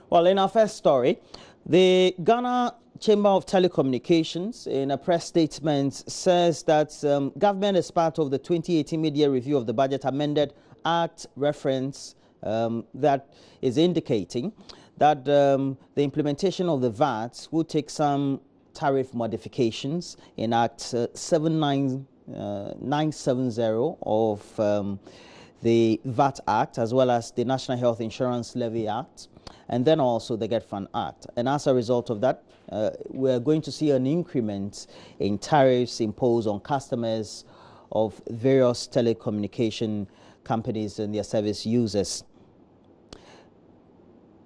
Well, in our first story, the Ghana Chamber of Telecommunications, in a press statement, says that government, as part of the 2018 media review of the budget amended Act reference that is indicating that the implementation of the VAT will take some tariff modifications in Act 79970 of the VAT Act, as well as the National Health Insurance Levy Act, and then also the Get Fund Act. And as a result of that, we're going to see an increment in tariffs imposed on customers of various telecommunication companies and their service users.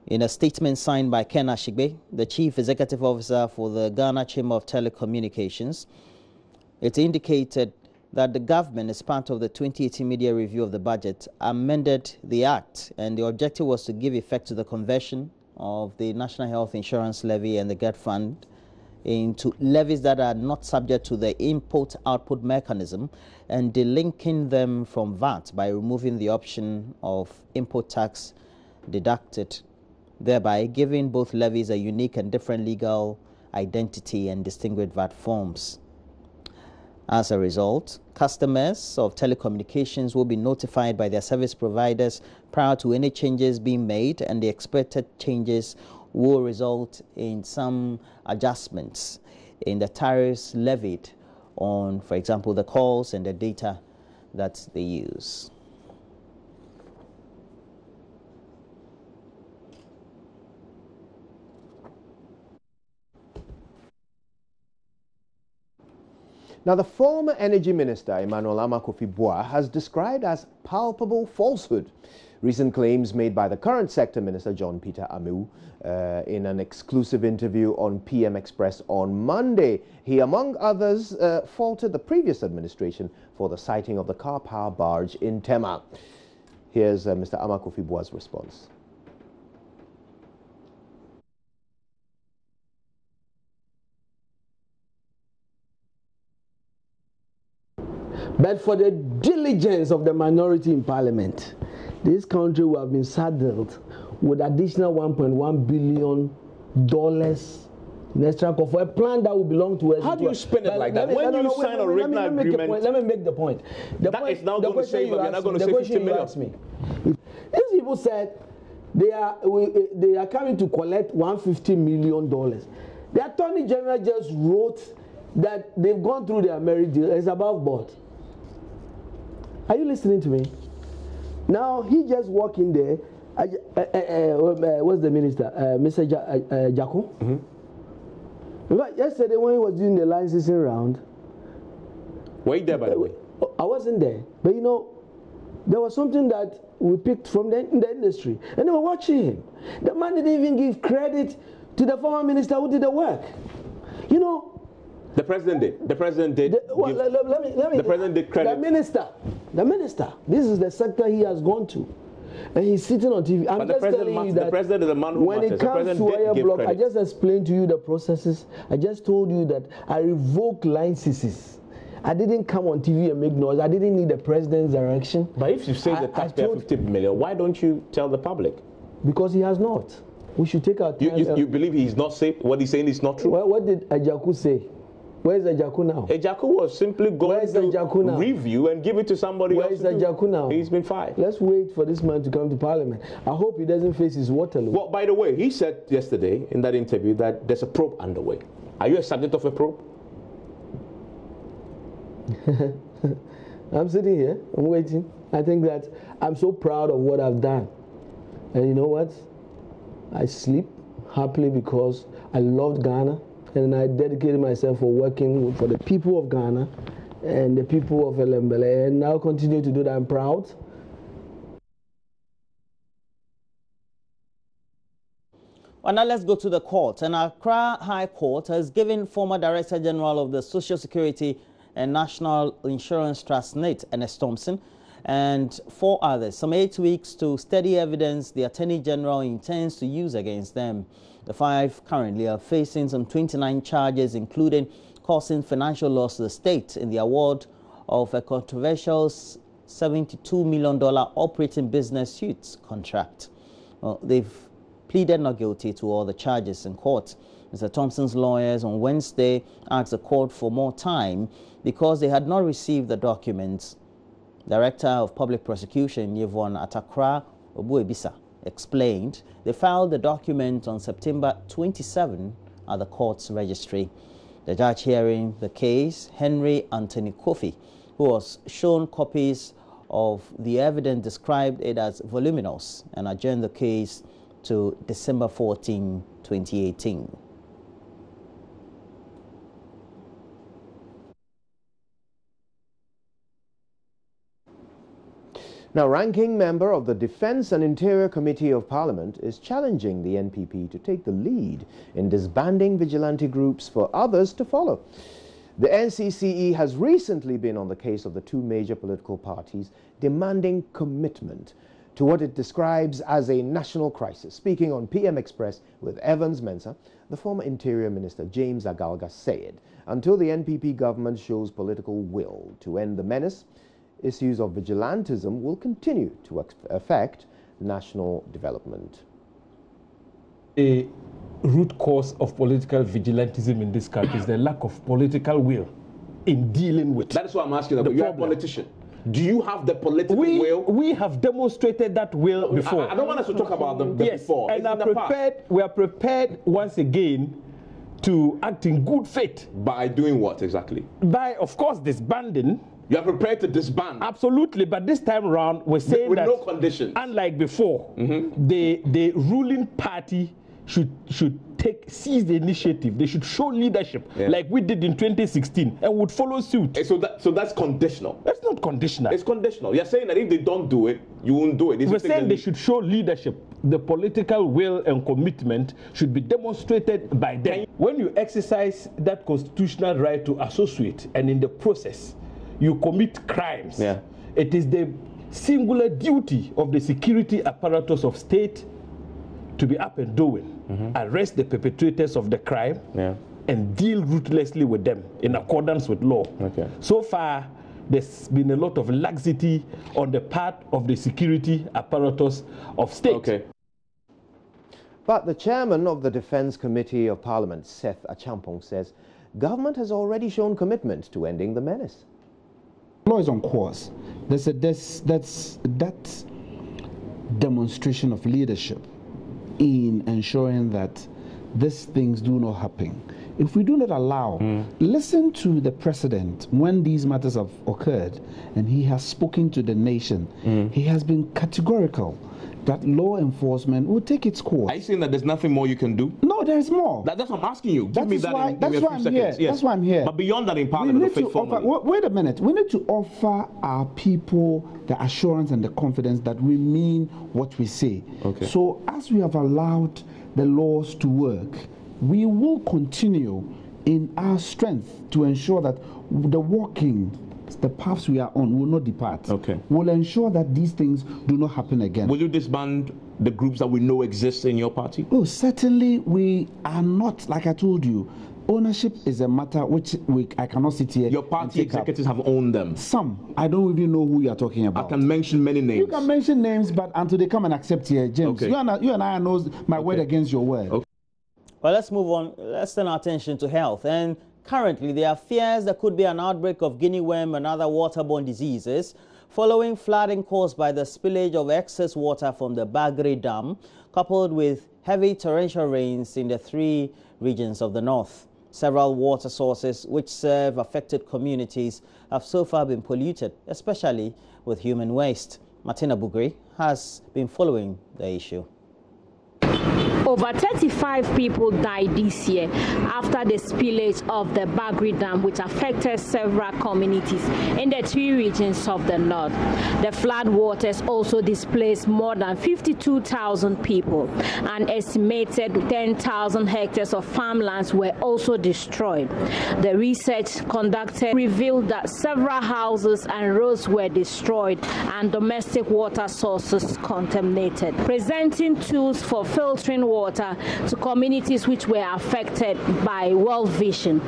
In a statement signed by Ken Ashigbe, the Chief Executive Officer for the Ghana Chamber of Telecommunications, it indicated that the government, as part of the 2018 media review of the budget, amended the Act, and the objective was to give effect to the conversion of the National Health Insurance Levy and the Get Fund into levies that are not subject to the input-output mechanism, and delinking them from VAT by removing the option of input tax deducted, thereby giving both levies a unique and different legal identity and distinguished VAT forms. As a result, customers of telecommunications will be notified by their service providers prior to any changes being made, and the expected changes will result in some adjustments in the tariffs levied on, for example, the calls and the data that they use. Now, the former Energy Minister, Emmanuel Kofi-Boah, has described as palpable falsehood recent claims made by the current Sector Minister, John Peter Amewu, in an exclusive interview on PM Express on Monday. He, among others, faulted the previous administration for the sighting of the car power barge in Tema. Here's Mr. Kofi-Boah's response. But for the diligence of the minority in Parliament, this country will have been saddled with additional $1.1 billion in extra cost for a plan that will belong to us. How do you spin it like that? When you sign a written agreement, let me make the point. That is now going to save, you're not going to save 50 million. These people said they are coming to collect $150 million. The Attorney General just wrote that they've gone through their merit deal. It's above board. Are you listening to me? Now, he just walked in there. What's the minister? Mr. Jaco? Mm-hmm. But yesterday, when he was doing the licensing round. Were you there, by the way? I wasn't there. But you know, there was something that we picked from the industry. And they were watching him. The man didn't even give credit to the former minister who did the work. You know, the president did. The president did. The president did credit. The minister. This is the sector he has gone to, and he's sitting on TV. I'm just telling you that the president is a man who when it comes to wire block, I just explained to you the processes. I just told you that I revoked licenses. I didn't come on TV and make noise. I didn't need the president's direction. But if you say the taxpayer 50 million, why don't you tell the public? Because he has not. We should take our time. You believe he's not safe? What he's saying is not true? What did Ajaku say? Where's Ajaku now? Ajaku was simply going to review and give it to somebody else. Where's Ajaku now? He's been fired. Let's wait for this man to come to Parliament. I hope he doesn't face his Waterloo. Well, by the way, he said yesterday in that interview that there's a probe underway. Are you a subject of a probe? I'm sitting here. I'm waiting. I think that I'm so proud of what I've done. And you know what? I sleep happily because I loved Ghana. And I dedicated myself for working for the people of Ghana and the people of Elembele, and now continue to do that. I'm proud. Well, now let's go to the court. And Accra High Court has given former Director General of the Social Security and National Insurance Trust, NIT, Ernest Thompson, and 4 others some 8 weeks to study evidence the Attorney General intends to use against them. The 5 currently are facing some 29 charges, including causing financial loss to the state in the award of a controversial $72 million operating business suits contract. They've pleaded not guilty to all the charges in court. Mr. Thompson's lawyers on Wednesday asked the court for more time because they had not received the documents. Director of Public Prosecution Yvonne Atakra Obuebisa explained they filed the document on September 27 at the court's registry. The judge hearing the case, Henry Anthony Kofi, who was shown copies of the evidence, described it as voluminous and adjourned the case to December 14, 2018. Now, ranking member of the Defence and Interior Committee of Parliament is challenging the NPP to take the lead in disbanding vigilante groups for others to follow. The NCCE has recently been on the case of the two major political parties, demanding commitment to what it describes as a national crisis. Speaking on PM Express with Evans Mensah, the former Interior Minister James Agalga said, until the NPP government shows political will to end the menace, issues of vigilantism will continue to affect national development. A root cause of political vigilantism in this country is the lack of political will in dealing with. That is why I'm asking you. You're a politician. Do you have the political will? We have demonstrated that will before. I don't want us to talk about them before. And we are prepared once again to act in good faith. By doing what exactly? By, of course, disbanding. You are prepared to disband? Absolutely, but this time around we're saying with that no conditions. Unlike before, the ruling party should seize the initiative. They should show leadership like we did in 2016 and would follow suit. So that's conditional. That's not conditional. It's conditional. You're saying that if they don't do it, you won't do it. We're saying they should show leadership. The political will and commitment should be demonstrated by them. When you exercise that constitutional right to associate and in the process you commit crimes, it is the singular duty of the security apparatus of state to be up and doing, arrest the perpetrators of the crime, and deal ruthlessly with them in accordance with law. So far, there's been a lot of laxity on the part of the security apparatus of state. But the chairman of the Defence Committee of Parliament, Seth Achampong, says government has already shown commitment to ending the menace. Law is on course. That's that demonstration of leadership in ensuring that these things do not happen. If we do not allow, listen to the president when these matters have occurred, and he has spoken to the nation. He has been categorical that law enforcement will take its course. Are you saying that there's nothing more you can do? No, there's more. That's what I'm asking you. Give me that in that's a why few I'm seconds. here. That's why I'm here. But beyond that, in Parliament, wait a minute. We need to offer our people the assurance and the confidence that we mean what we say. So as we have allowed the laws to work, we will continue in our strength to ensure that the paths we are on will not depart. We'll ensure that these things do not happen again. Will you disband the groups that we know exist in your party? Oh, certainly we are not, like I told you, ownership is a matter which I cannot sit here. Your party executives have owned them. Some. I don't even know who you are talking about. I can mention many names. You can mention names, but until they come and accept here, James, you and I know my word against your word. Well, let's move on. Let's turn our attention to health. And currently, there are fears there could be an outbreak of guinea worm and other waterborne diseases following flooding caused by the spillage of excess water from the Bagri Dam, coupled with heavy torrential rains in the 3 regions of the north. Several water sources which serve affected communities have so far been polluted, especially with human waste. Martina Bugri has been following the issue. Over 35 people died this year after the spillage of the Bagri Dam, which affected several communities in the 3 regions of the north. The flood waters also displaced more than 52,000 people. An estimated 10,000 hectares of farmlands were also destroyed. The research conducted revealed that several houses and roads were destroyed and domestic water sources contaminated. Presenting tools for filtering water water to communities which were affected by World Vision.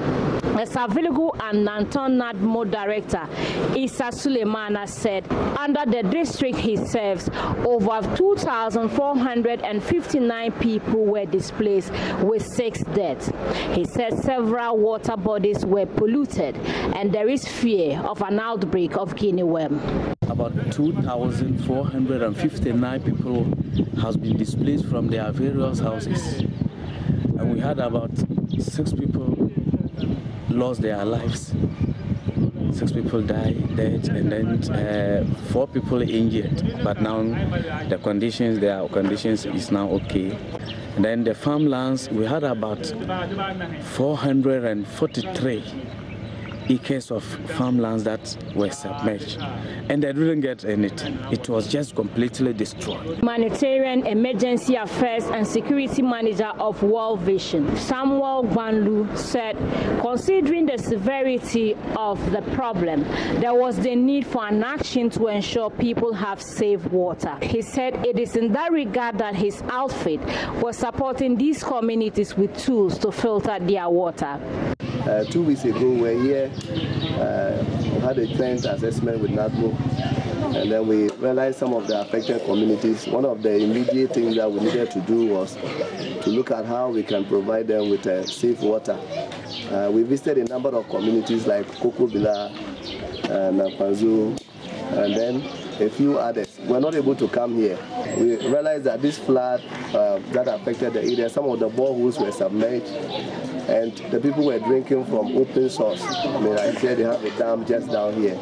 The Saviligu and Nanton Nadmo director, Issa Suleimana, said under the district he serves, over 2,459 people were displaced with 6 deaths. He said several water bodies were polluted and there is fear of an outbreak of guinea worm. About 2,459 people has been displaced from their various houses. And we had about 6 people lost their lives. 6 people died, and then 4 people injured. But now their conditions is now okay. And then the farmlands, we had about 443 acres of farmlands that were submerged, and they didn't get anything. It was just completely destroyed. Humanitarian Emergency Affairs and Security Manager of World Vision, Samuel Gbanlu, said considering the severity of the problem, there was the need for an action to ensure people have safe water. He said it is in that regard that his outfit was supporting these communities with tools to filter their water. 2 weeks ago, we were here, we had a trend assessment with NADMO, and then we realized some of the affected communities. One of the immediate things that we needed to do was to look at how we can provide them with safe water. We visited a number of communities like Kokobila, Napanzu, and then a few others. We're not able to come here. We realized that this flood that affected the area, some of the boreholes were submerged, and the people were drinking from open source. I mean, I said they have a dam just down here.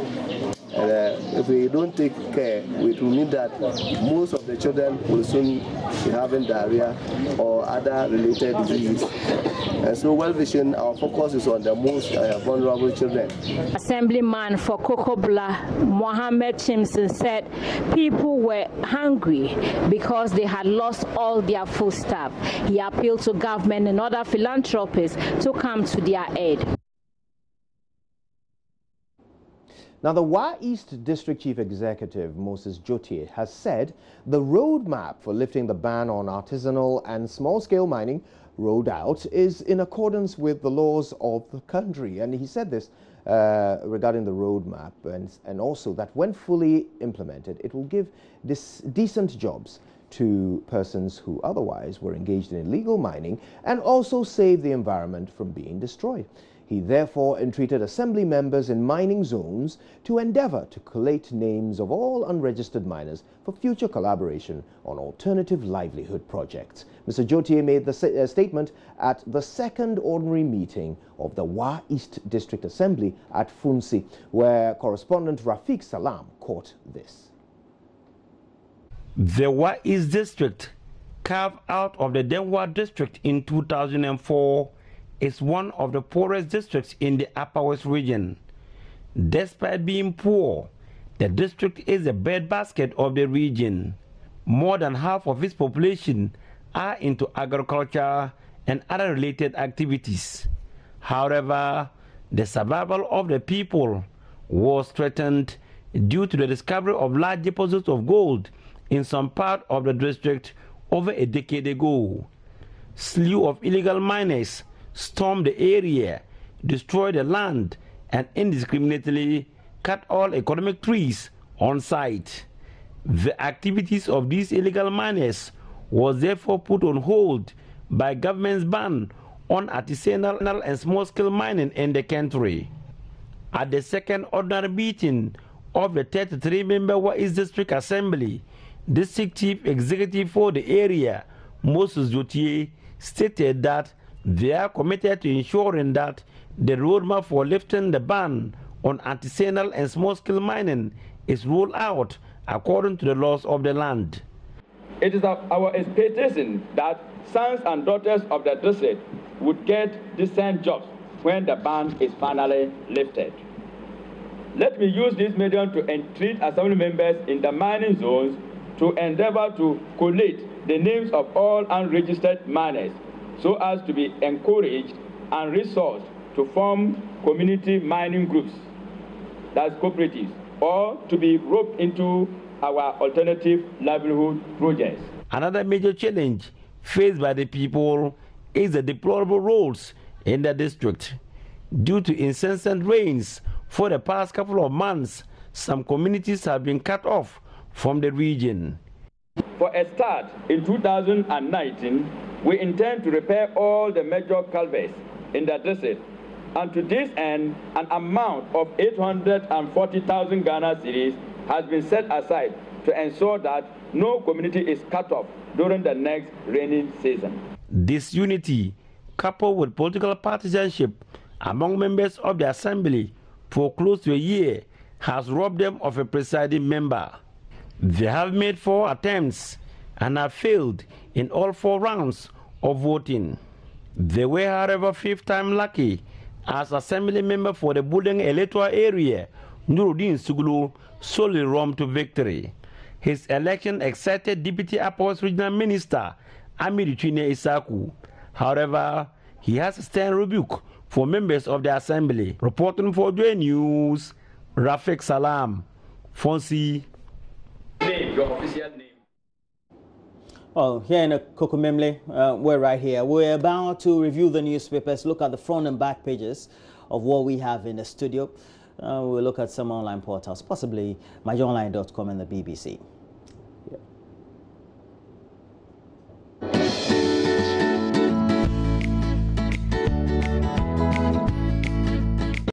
And if we don't take care, it will mean that most of the children will soon be having diarrhea or other related diseases. And so World Vision, our focus is on the most vulnerable children. Assemblyman for Kokobla, Mohammed Chimson, said people were hungry because they had lost all their foodstuff. He appealed to government and other philanthropists to come to their aid. Now, the Wa East District Chief Executive, Moses Jotie, has said the roadmap for lifting the ban on artisanal and small-scale mining rolled out is in accordance with the laws of the country. And he said this regarding the roadmap, and also that when fully implemented, it will give decent jobs to persons who otherwise were engaged in illegal mining and also save the environment from being destroyed. He therefore entreated assembly members in mining zones to endeavor to collate names of all unregistered miners for future collaboration on alternative livelihood projects. Mr. Jotie made the statement at the second ordinary meeting of the Wa East District Assembly at Funsi, where correspondent Rafiq Salam caught this. The Wa East District, carved out of the Denwa District in 2004, is one of the poorest districts in the Upper West region. Despite being poor, the district is the breadbasket of the region. More than half of its population are into agriculture and other related activities. However, the survival of the people was threatened due to the discovery of large deposits of gold in some part of the district over a decade ago. Slew of illegal miners stormed the area, destroyed the land, and indiscriminately cut all economic trees on site. The activities of these illegal miners was therefore put on hold by government's ban on artisanal and small-scale mining in the country. At the second ordinary meeting of the 33-member Wa East District Assembly, District Chief Executive for the area, Moses Jotie, stated that they are committed to ensuring that the roadmap for lifting the ban on artisanal and small-scale mining is rolled out according to the laws of the land. It is our expectation that sons and daughters of the district would get decent jobs when the ban is finally lifted. Let me use this medium to entreat assembly members in the mining zones to endeavor to collate the names of all unregistered miners so as to be encouraged and resourced to form community mining groups, that's cooperatives, or to be roped into our alternative livelihood projects. Another major challenge faced by the people is the deplorable roads in the district. Due to incessant rains for the past couple of months, some communities have been cut off from the region. For a start, in 2019, we intend to repair all the major culverts in the district, and to this end, an amount of 840,000 Ghana cedis has been set aside to ensure that no community is cut off during the next rainy season. Disunity, coupled with political partisanship among members of the assembly for close to a year, has robbed them of a presiding member. They have made 4 attempts and have failed in all 4 rounds of voting. They were, however, 5th time lucky as assembly member for the Budeng electoral area. Nuruddin Suglu solely roamed to victory. His election excited Deputy Upper West Regional Minister Amidu Chine Isaku. However, he has a stern rebuke for members of the assembly. Reporting for JoyNews, Rafik Salam, Fonsi. Your official name. Oh, here in Kokomemle, we're right here. We're about to review the newspapers, look at the front and back pages of what we have in the studio. We'll look at some online portals, possibly myjoyonline.com and the BBC.